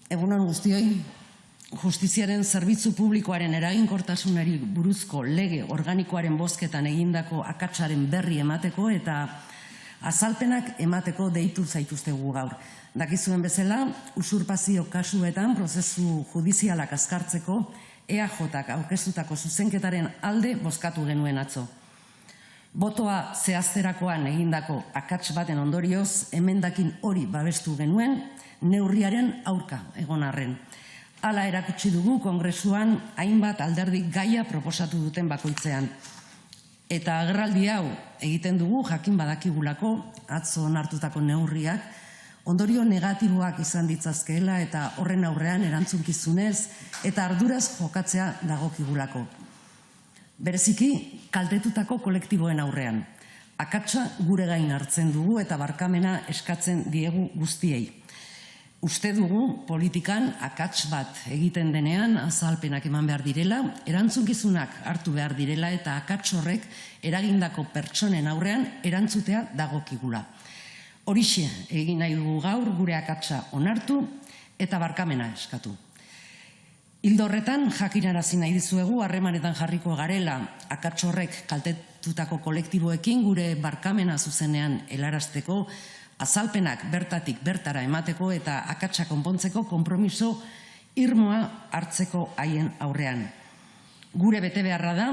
Egunon guztioi, justiziaren zerbitzu publikoaren eraginkortasunari buruzko lege organikoaren bozketan egindako akatsaren berri emateko eta azalpenak emateko deitu zaituztegu gaur. Dakizuen bezala, usurpazio kasuetan prozesu judizialak azkartzeko EAJak aurkeztutako zuzenketaren alde bozkatu genuen atzo. Botoa zehazterakoan egindako akats baten ondorioz, emendakin hori babestu genuen, neurriaren aurka egon arren. Hala erakutsi dugu Kongresuan hainbat alderdi gaia proposatu duten bakoitzean. Eta agerraldi hau egiten dugu jakin badakigulako, atzo onartutako neurriak, ondorio negatiboak izan ditzazkeela eta horren aurrean erantzunkizunez eta arduraz jokatzea dagokigulako. Bereziki, kaltetutako kolektiboen aurrean. Akatsa gure gain hartzen dugu eta barkamena eskatzen diegu guztiei. Uste dugu politikan akats bat egiten denean azalpenak eman behar direla, erantzunkizunak hartu behar direla eta akats horrek eragindako pertsonen aurrean erantzutea dagokigula. Horixe egin nahi dugu gaur gure akatsa onartu eta barkamena eskatu. Ildo horretan jakinarazi nahi dizuegu harremanetan jarriko garela akats horrek kaltetutako kolektiboekin gure barkamena zuzenean helarazteko, azalpenak bertatik bertara emateko eta akatsa konpontzeko konpromiso irmoa hartzeko haien aurrean. Gure betebeharra da,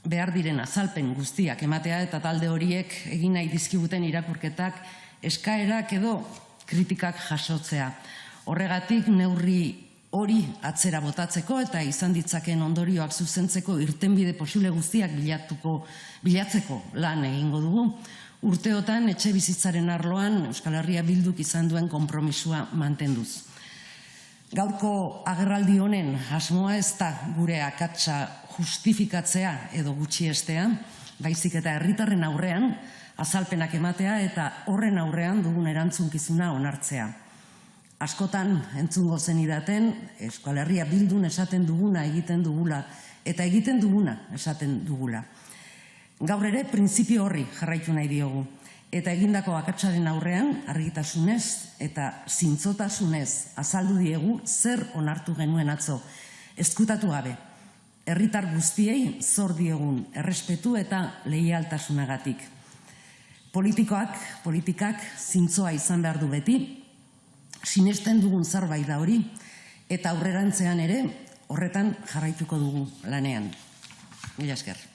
behar diren azalpen guztiak ematea eta talde horiek egin nahi dizkiguten irakurketak eskaerak edo kritikak jasotzea. Horregatik neurri hori atzera botatzeko eta izan ditzakeen ondorioak zuzentzeko irtenbide posible guztiak bilatzeko lan egingo dugu. Urteotan etxe bizitzaren arloan Euskal Herria Bilduk izan duen konpromisua mantenduz. Gaurko agerraldi honen asmoa ez da gure akatsa justifikatzea edo gutxiestea, baizik eta herritarren aurrean azalpenak ematea eta horren aurrean dugun erantzunkizuna onartzea. Askotan entzungo zenidaten Euskal Herria Bildun esaten duguna egiten dugula eta egiten duguna esaten dugula. Gaur ere, printzipio horri jarraitu nahi diogu. Eta egindako akatsaren aurrean, argitasunez eta zintzotasunez azaldu diegu zer onartu genuen atzo. Ezkutatu gabe, herritar guztiei zor diegun errespetu eta leialtasunagatik. Politikak zintzoa izan behar du beti, sinesten dugun zerbait da hori, eta aurrerantzean ere horretan jarraituko dugu lanean. Mila esker.